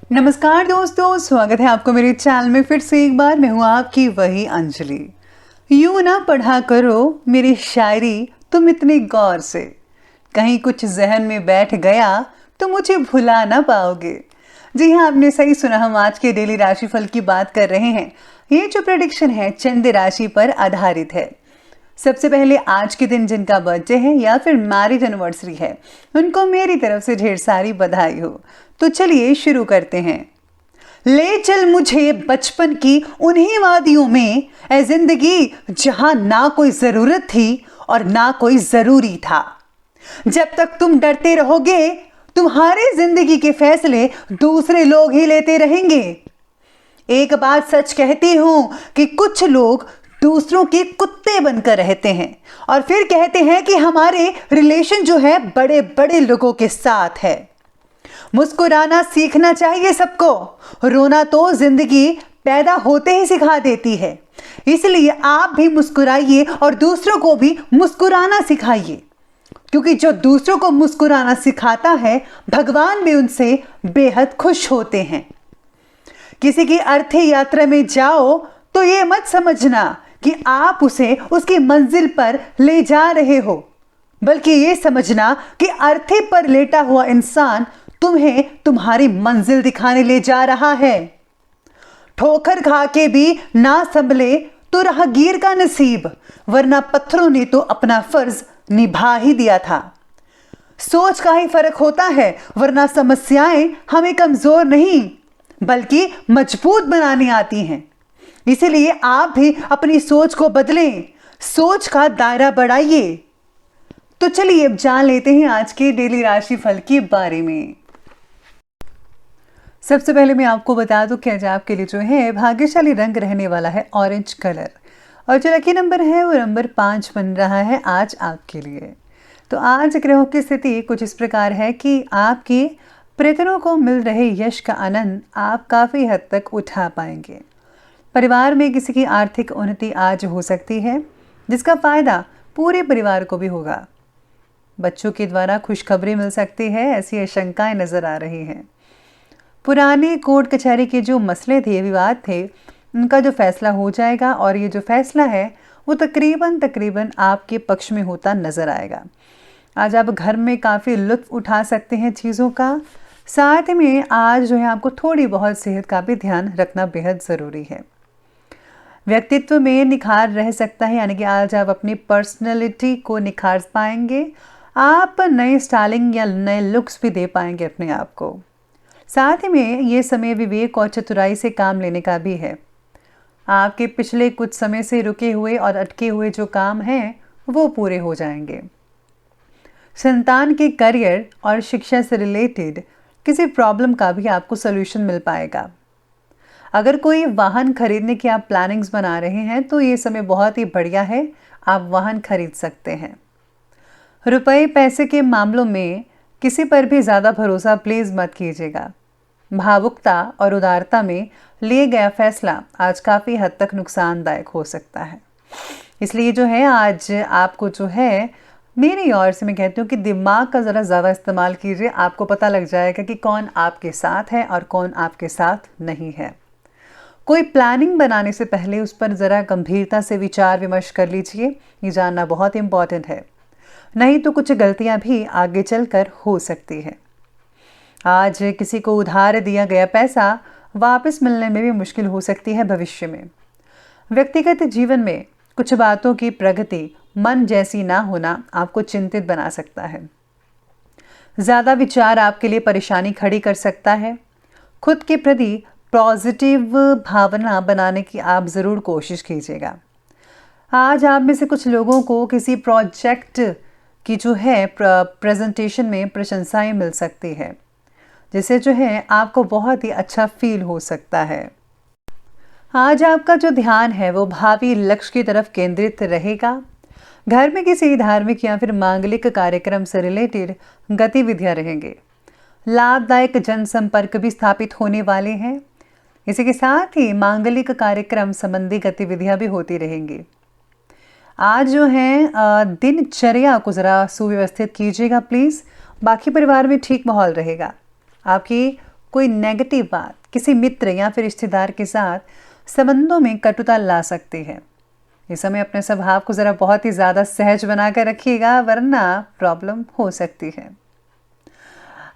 नमस्कार दोस्तों, स्वागत है आपको मेरे चैनल में फिर से एक बार। मैं हूँ आपकी वही अंजलि। यूं ना पढ़ा करो मेरी शायरी तुम इतने गौर से, कहीं कुछ जहन में बैठ गया तो मुझे भुला ना पाओगे। जी हाँ, आपने सही सुना। हम आज के डेली राशिफल की बात कर रहे हैं। ये जो प्रेडिक्शन है चंद्र राशि पर आधारित है। सबसे पहले आज के दिन जिनका बर्थडे है या फिर मैरिज एनिवर्सरी है, उनको मेरी तरफ से ढेर सारी बधाई हो। तो चलिए शुरू करते हैं। ले चल मुझे बचपन की उन्हीं वादियों में, ए जिंदगी जहां ना कोई जरूरत थी और ना कोई जरूरी था। जब तक तुम डरते रहोगे तुम्हारी जिंदगी के फैसले दूसरे लोग ही लेते रहेंगे। एक बात सच कहती हूं कि कुछ लोग दूसरों के कुत्ते बनकर रहते हैं और फिर कहते हैं कि हमारे रिलेशन जो है बड़े बड़े लोगों के साथ है। मुस्कुराना सीखना चाहिए सबको। रोना तो जिंदगी पैदा होते ही सिखा देती है। इसलिए आप भी मुस्कुराइए और दूसरों को भी मुस्कुराना सिखाइए, क्योंकि जो दूसरों को मुस्कुराना सिखाता है भगवान भी उनसे बेहद खुश होते हैं। किसी की अर्थी यात्रा में जाओ तो ये मत समझना कि आप उसे उसकी मंजिल पर ले जा रहे हो, बल्कि ये समझना कि अर्थी पर लेटा हुआ इंसान तुम्हें तुम्हारी मंजिल दिखाने ले जा रहा है। ठोकर खा के भी ना संभले तो राहगीर का नसीब, वरना पत्थरों ने तो अपना फर्ज निभा ही दिया था। सोच का ही फर्क होता है, वरना समस्याएं हमें कमजोर नहीं बल्कि मजबूत बनानी आती हैं। इसीलिए आप भी अपनी सोच को बदलें, सोच का दायरा बढ़ाइए। तो चलिए अब जान लेते हैं आज के डेली राशिफल के बारे में। सबसे पहले मैं आपको बता दूं कि आज आपके लिए जो है भाग्यशाली रंग रहने वाला है ऑरेंज कलर, और जो लकी नंबर है वो नंबर 5 बन रहा है आज आपके लिए। तो आज ग्रहों की स्थिति कुछ इस प्रकार है कि आपके प्रयत्नों को मिल रहे यश का आनंद आप काफ़ी हद तक उठा पाएंगे। परिवार में किसी की आर्थिक उन्नति आज हो सकती है, जिसका फायदा पूरे परिवार को भी होगा। बच्चों के द्वारा खुशखबरी मिल सकती है, ऐसी आशंकाएं नजर आ रही हैं। पुराने कोर्ट कचहरी के जो मसले थे, विवाद थे, उनका जो फैसला हो जाएगा और ये जो फैसला है वो तकरीबन आपके पक्ष में होता नजर आएगा। आज आप घर में काफ़ी लुत्फ उठा सकते हैं चीज़ों का। साथ में आज जो है आपको थोड़ी बहुत सेहत का भी ध्यान रखना बेहद ज़रूरी है। व्यक्तित्व में निखार रह सकता है, यानी कि आज आप अपनी पर्सनैलिटी को निखार पाएंगे। आप नए स्टाइलिंग या नए लुक्स भी दे पाएंगे अपने आप को। साथ ही में ये समय विवेक और चतुराई से काम लेने का भी है। आपके पिछले कुछ समय से रुके हुए और अटके हुए जो काम हैं वो पूरे हो जाएंगे। संतान के करियर और शिक्षा से रिलेटेड किसी प्रॉब्लम का भी आपको सलूशन मिल पाएगा। अगर कोई वाहन खरीदने की आप प्लानिंग्स बना रहे हैं तो ये समय बहुत ही बढ़िया है, आप वाहन खरीद सकते हैं। रुपए पैसे के मामलों में किसी पर भी ज़्यादा भरोसा प्लीज़ मत कीजिएगा। भावुकता और उदारता में लिए गया फैसला आज काफ़ी हद तक नुकसानदायक हो सकता है। इसलिए जो है आज आपको जो है मेरी ओर से मैं कहती हूँ कि दिमाग का ज़रा ज़्यादा इस्तेमाल कीजिए। आपको पता लग जाएगा कि कौन आपके साथ है और कौन आपके साथ नहीं है। कोई प्लानिंग बनाने से पहले उस पर ज़रा गंभीरता से विचार विमर्श कर लीजिए, ये जानना बहुत इम्पॉर्टेंट है। नहीं तो कुछ गलतियां भी आगे चलकर हो सकती है। आज किसी को उधार दिया गया पैसा वापस मिलने में भी मुश्किल हो सकती है भविष्य में। व्यक्तिगत जीवन में कुछ बातों की प्रगति मन जैसी ना होना आपको चिंतित बना सकता है। ज़्यादा विचार आपके लिए परेशानी खड़ी कर सकता है। खुद के प्रति पॉजिटिव भावना बनाने की आप ज़रूर कोशिश कीजिएगा। आज आप में से कुछ लोगों को किसी प्रोजेक्ट की जो है प्रेजेंटेशन में प्रशंसाएं मिल सकती है, जिससे जो है आपको बहुत ही अच्छा फील हो सकता है। आज आपका जो ध्यान है वो भावी लक्ष्य की तरफ केंद्रित रहेगा। घर में किसी धार्मिक या फिर मांगलिक कार्यक्रम से रिलेटेड गतिविधियां रहेंगे। लाभदायक जनसंपर्क भी स्थापित होने वाले हैं। इसी के साथ ही मांगलिक कार्यक्रम संबंधी गतिविधियां भी होती रहेंगी। आज जो है दिनचर्या को ज़रा सुव्यवस्थित कीजिएगा प्लीज़। बाकी परिवार में ठीक माहौल रहेगा। आपकी कोई नेगेटिव बात किसी मित्र या फिर रिश्तेदार के साथ संबंधों में कटुता ला सकती है। इस समय अपने स्वभाव को ज़रा बहुत ही ज़्यादा सहज बनाकर रखिएगा, वरना प्रॉब्लम हो सकती है।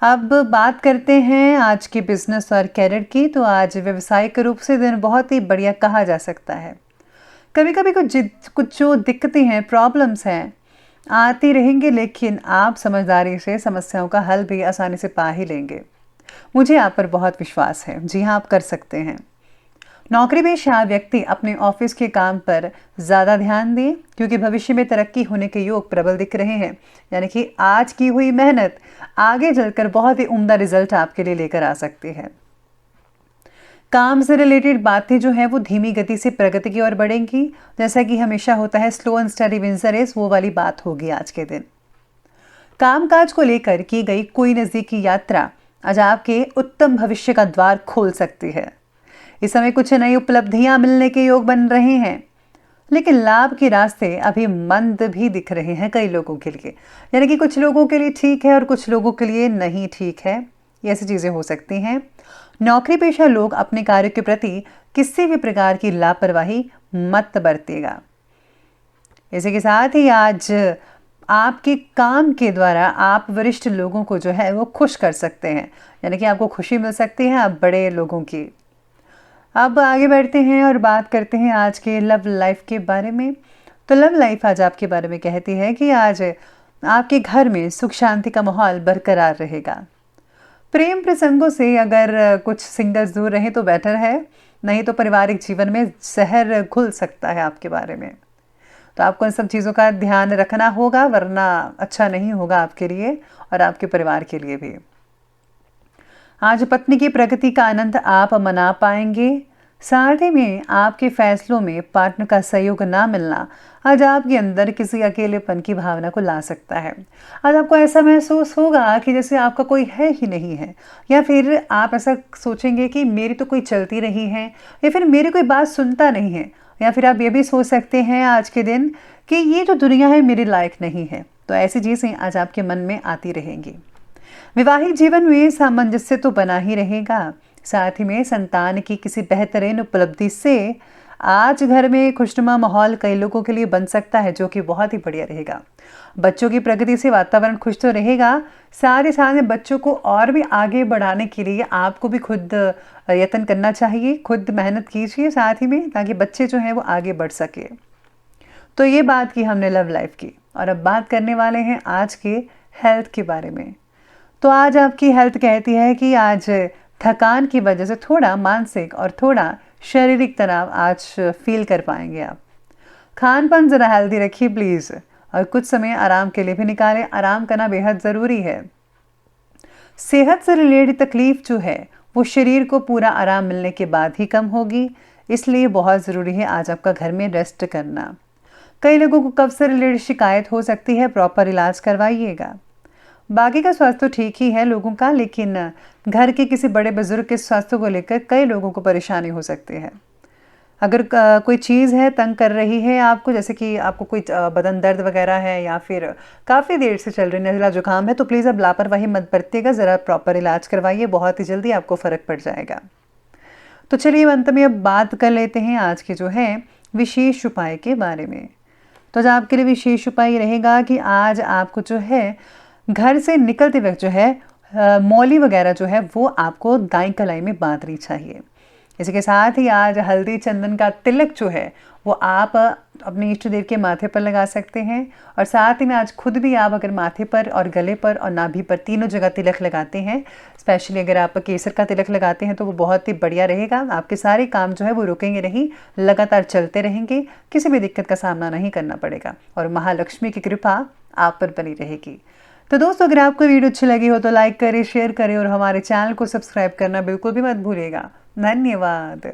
अब बात करते हैं आज की बिजनेस और कैरियर की। तो आज व्यवसायिक रूप से दिन बहुत ही बढ़िया कहा जा सकता है। कभी कभी कुछ जो दिक्कतें हैं, प्रॉब्लम्स हैं, आती रहेंगी, लेकिन आप समझदारी से समस्याओं का हल भी आसानी से पा ही लेंगे। मुझे आप पर बहुत विश्वास है। जी हाँ, आप कर सकते हैं। नौकरी पेशा व्यक्ति अपने ऑफिस के काम पर ज़्यादा ध्यान दें, क्योंकि भविष्य में तरक्की होने के योग प्रबल दिख रहे हैं। यानी कि आज की हुई मेहनत आगे चलकर बहुत ही उम्दा रिजल्ट आपके लिए लेकर आ सकती है। काम से रिलेटेड बातें जो हैं वो धीमी गति से प्रगति की ओर बढ़ेंगी। जैसा कि हमेशा होता है, slow and steady wins the race, वो वाली बात होगी आज के दिन। कामकाज को लेकर की गई कोई नज़दीकी यात्रा आज आपके उत्तम भविष्य का द्वार खोल सकती है। इस समय कुछ नई उपलब्धियां मिलने के योग बन रहे हैं, लेकिन लाभ के रास्ते अभी मंद भी दिख रहे हैं कई लोगों के लिए। यानी कि कुछ लोगों के लिए ठीक है और कुछ लोगों के लिए नहीं ठीक है। ये ऐसी चीज़ें हो सकती हैं। नौकरी पेशा लोग अपने कार्य के प्रति किसी भी प्रकार की लापरवाही मत बरतिएगा। इसी के साथ ही आज आपके काम के द्वारा आप वरिष्ठ लोगों को जो है वो खुश कर सकते हैं। यानी कि आपको खुशी मिल सकती है आप बड़े लोगों की। अब आगे बढ़ते हैं और बात करते हैं आज के लव लाइफ के बारे में। तो लव लाइफ आज आपके बारे में कहती है कि आज आपके घर में सुख शांति का माहौल बरकरार रहेगा। प्रेम प्रसंगों से अगर कुछ सिंगल्स दूर रहें तो बेटर है, नहीं तो पारिवारिक जीवन में जहर घुल सकता है आपके बारे में। तो आपको इन सब चीज़ों का ध्यान रखना होगा, वरना अच्छा नहीं होगा आपके लिए और आपके परिवार के लिए भी। आज पत्नी की प्रगति का आनंद आप मना पाएंगे। साथ ही में आपके फैसलों में पार्टनर का सहयोग ना मिलना आज आपके अंदर किसी अकेलेपन की भावना को ला सकता है। आज आपको ऐसा महसूस होगा कि जैसे आपका कोई है ही नहीं है, या फिर आप ऐसा सोचेंगे कि मेरी तो कोई चलती नहीं है, या फिर मेरी कोई बात सुनता नहीं है, या फिर आप ये भी सोच सकते हैं आज के दिन कि ये जो दुनिया है मेरे लायक नहीं है। तो ऐसी चीज़ें आज आपके मन में आती रहेंगी। विवाहित जीवन में सामंजस्य तो बना ही रहेगा। साथ ही में संतान की किसी बेहतरीन उपलब्धि से आज घर में खुशनुमा माहौल कई लोगों के लिए बन सकता है, जो कि बहुत ही बढ़िया रहेगा। बच्चों की प्रगति से वातावरण खुश तो रहेगा, साथ ही साथ में बच्चों को और भी आगे बढ़ाने के लिए आपको भी खुद यत्न करना चाहिए, खुद मेहनत कीजिए साथ ही में, ताकि बच्चे जो हैं वो आगे बढ़ सके। तो ये बात की हमने लव लाइफ की, और अब बात करने वाले हैं आज के हेल्थ के बारे में। तो आज आपकी हेल्थ कहती है कि आज थकान की वजह से थोड़ा मानसिक और थोड़ा शारीरिक तनाव आज फील कर पाएंगे आप। खान पान ज़रा हेल्दी रखिए प्लीज़, और कुछ समय आराम के लिए भी निकालें। आराम करना बेहद ज़रूरी है। सेहत से रिलेटेड तकलीफ जो है वो शरीर को पूरा आराम मिलने के बाद ही कम होगी, इसलिए बहुत ज़रूरी है आज आपका घर में रेस्ट करना। कई लोगों को कब्ज से रिलेटेड शिकायत हो सकती है, प्रॉपर इलाज करवाइएगा। बाकी का स्वास्थ्य तो ठीक ही है लोगों का, लेकिन घर के किसी बड़े बुजुर्ग के स्वास्थ्य को लेकर कई लोगों को परेशानी हो सकती है। अगर कोई चीज़ है तंग कर रही है आपको, जैसे कि आपको कोई बदन दर्द वगैरह है, या फिर काफ़ी देर से चल रही नज़ला जुकाम है, तो प्लीज़ अब लापरवाही मत बरतिएगा, ज़रा प्रॉपर इलाज करवाइए, बहुत ही जल्दी आपको फ़र्क पड़ जाएगा। तो चलिए अंत में अब बात कर लेते हैं आज के जो है विशेष उपाय के बारे में। तो आज आपके लिए विशेष उपाय रहेगा कि आज आपको जो है घर से निकलते वक्त जो है मौली वगैरह जो है वो आपको दाईं कलाई में बांधनी चाहिए। इसके साथ ही आज हल्दी चंदन का तिलक जो है वो आप अपने इष्ट देव के माथे पर लगा सकते हैं, और साथ ही में आज खुद भी आप अगर माथे पर और गले पर और नाभि पर तीनों जगह तिलक लगाते हैं, स्पेशली अगर आप केसर का तिलक लगाते हैं तो वो बहुत ही बढ़िया रहेगा। आपके सारे काम जो है वो रुकेंगे नहीं, लगातार चलते रहेंगे, किसी भी दिक्कत का सामना नहीं करना पड़ेगा, और महालक्ष्मी की कृपा आप पर बनी रहेगी। तो दोस्तों, अगर आपको वीडियो अच्छी लगी हो तो लाइक करें, शेयर करें, और हमारे चैनल को सब्सक्राइब करना बिल्कुल भी मत भूलिएगा। धन्यवाद।